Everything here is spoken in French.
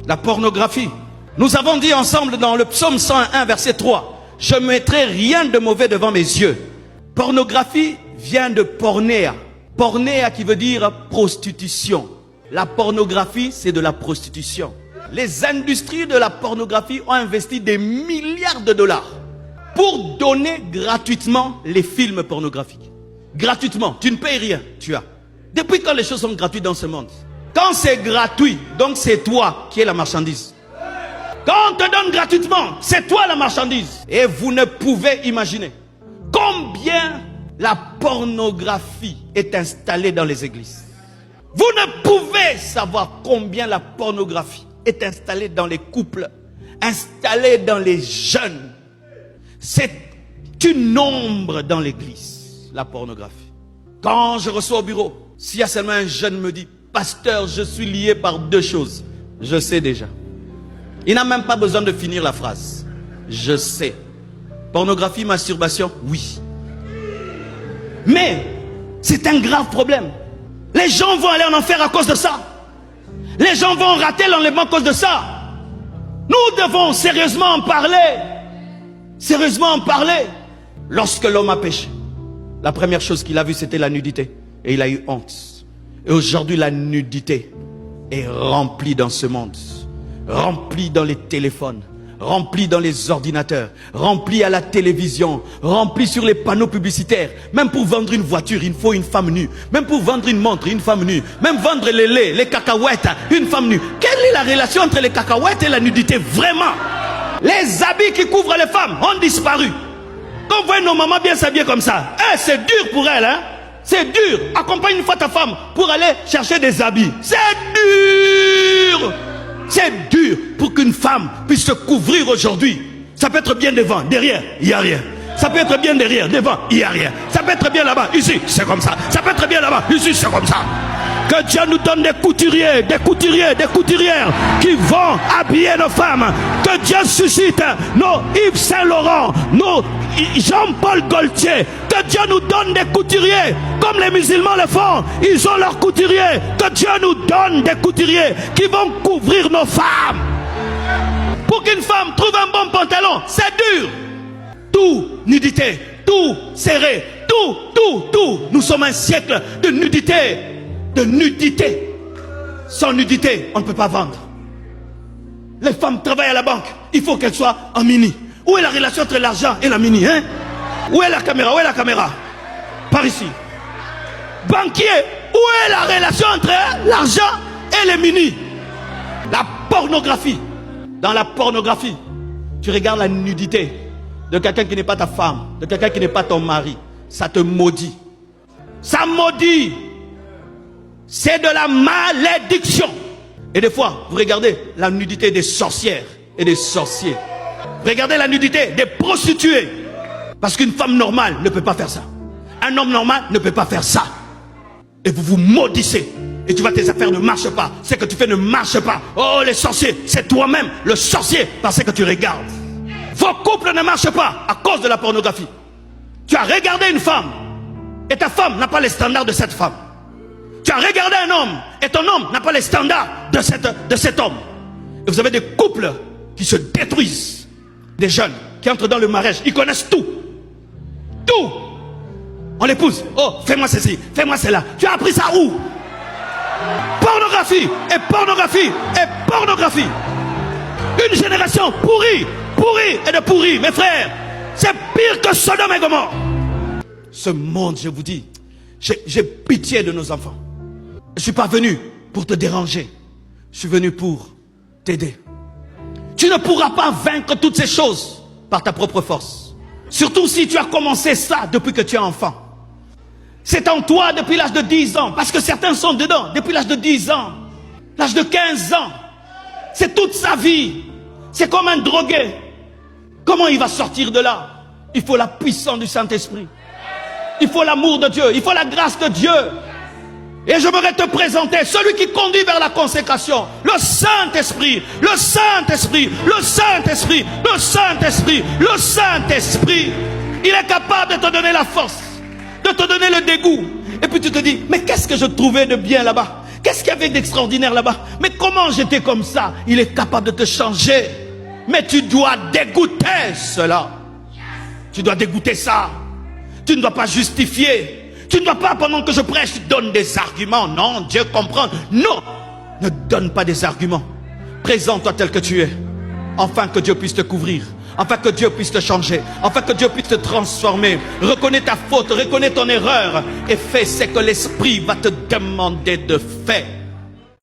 La pornographie. Nous avons dit ensemble dans le psaume 101, verset 3, « Je ne mettrai rien de mauvais devant mes yeux. » Pornographie vient de pornéa. Pornéa qui veut dire prostitution. La pornographie, c'est de la prostitution. Les industries de la pornographie ont investi des milliards de dollars pour donner gratuitement les films pornographiques. Gratuitement, tu ne payes rien, tu as. Depuis quand les choses sont gratuites dans ce monde? Quand c'est gratuit, donc c'est toi qui es la marchandise. Quand on te donne gratuitement, c'est toi la marchandise. Et vous ne pouvez imaginer combien la pornographie est installée dans les églises. Vous ne pouvez savoir combien la pornographie est installée dans les couples, installée dans les jeunes. C'est une ombre dans l'église, la pornographie. Quand je reçois au bureau, s'il y a seulement un jeune me dit, « Pasteur, je suis lié par deux choses. » Je sais déjà. Il n'a même pas besoin de finir la phrase. Je sais. Pornographie, masturbation, oui. Mais c'est un grave problème. Les gens vont aller en enfer à cause de ça. Les gens vont rater l'enlèvement à cause de ça. Nous devons sérieusement en parler. Sérieusement en parler. Lorsque l'homme a péché, la première chose qu'il a vue, c'était la nudité. Et il a eu honte. Et aujourd'hui, la nudité est remplie dans ce monde. Remplie dans les téléphones. Rempli dans les ordinateurs, rempli à la télévision, rempli sur les panneaux publicitaires. Même pour vendre une voiture, il faut une femme nue. Même pour vendre une montre, une femme nue. Même vendre les laits, les cacahuètes, une femme nue. Quelle est la relation entre les cacahuètes et la nudité? Vraiment? Les habits qui couvrent les femmes ont disparu. Quand vous voyez nos mamans bien s'habiller comme ça, c'est dur pour elles, hein? C'est dur. Accompagne une fois ta femme pour aller chercher des habits. C'est dur. C'est dur pour qu'une femme puisse se couvrir aujourd'hui. Ça peut être bien devant, derrière, il n'y a rien. Ça peut être bien derrière, devant, il n'y a rien. Ça peut être bien là-bas, ici, c'est comme ça. Ça peut être bien là-bas, ici, c'est comme ça. Que Dieu nous donne des couturiers, des couturiers, des couturières qui vont habiller nos femmes. Que Dieu suscite nos Yves Saint-Laurent, nos Jean-Paul Gaultier. Que Dieu nous donne des couturiers comme les musulmans le font. Ils ont leurs couturiers. Que Dieu nous donne des couturiers qui vont couvrir nos femmes. Pour qu'une femme trouve un bon pantalon, c'est dur. Tout nudité, tout serré, tout. Nous sommes un siècle de nudité. De nudité. Sans nudité, on ne peut pas vendre. Les femmes travaillent à la banque. Il faut qu'elles soient en mini. Où est la relation entre l'argent et la mini, hein? Où est la caméra? Où est la caméra? Par ici. Banquier, où est la relation entre l'argent et les mini? La pornographie. Dans la pornographie, tu regardes la nudité de quelqu'un qui n'est pas ta femme, de quelqu'un qui n'est pas ton mari. Ça te maudit. Ça maudit. C'est de la malédiction. Et des fois, vous regardez la nudité des sorcières et des sorciers. Regardez la nudité des prostituées. Parce qu'une femme normale ne peut pas faire ça. Un homme normal ne peut pas faire ça. Et vous vous maudissez. Et tu vois, tes affaires ne marchent pas. Ce que tu fais ne marche pas. Oh, les sorciers, c'est toi-même le sorcier parce que tu regardes. Vos couples ne marchent pas à cause de la pornographie. Tu as regardé une femme et ta femme n'a pas les standards de cette femme. Tu as regardé un homme et ton homme n'a pas les standards de cet homme. Et vous avez des couples qui se détruisent. Des jeunes qui entrent dans le mariage, ils connaissent tout. Tout. On l'épouse. Oh, fais-moi ceci, fais-moi cela. Tu as appris ça où? Pornographie et pornographie et pornographie. Une génération pourrie, pourrie et de pourris, mes frères. C'est pire que Sodome et Gomorrhe. Ce monde, je vous dis, j'ai pitié de nos enfants. Je ne suis pas venu pour te déranger. Je suis venu pour t'aider. Tu ne pourras pas vaincre toutes ces choses par ta propre force. Surtout si tu as commencé ça depuis que tu es enfant. C'est en toi depuis l'âge de 10 ans. Parce que certains sont dedans depuis l'âge de 10 ans. L'âge de 15 ans. C'est toute sa vie. C'est comme un drogué. Comment il va sortir de là? Il faut la puissance du Saint-Esprit. Il faut l'amour de Dieu. Il faut la grâce de Dieu. Et j'aimerais te présenter celui qui conduit vers la consécration. Le Saint-Esprit. Le Saint-Esprit. Le Saint-Esprit. Le Saint-Esprit. Le Saint-Esprit. Il est capable de te donner la force. De te donner le dégoût. Et puis tu te dis, mais qu'est-ce que je trouvais de bien là-bas? Qu'est-ce qu'il y avait d'extraordinaire là-bas? Mais comment j'étais comme ça? Il est capable de te changer. Mais tu dois dégoûter cela. Tu dois dégoûter ça. Tu ne dois pas justifier. Tu ne dois pas, pendant que je prêche, donner des arguments. Non, Dieu comprend. Non, ne donne pas des arguments. Présente-toi tel que tu es. Afin que Dieu puisse te couvrir. Afin que Dieu puisse te changer. Afin que Dieu puisse te transformer. Reconnais ta faute, reconnais ton erreur. Et fais ce que l'Esprit va te demander de faire.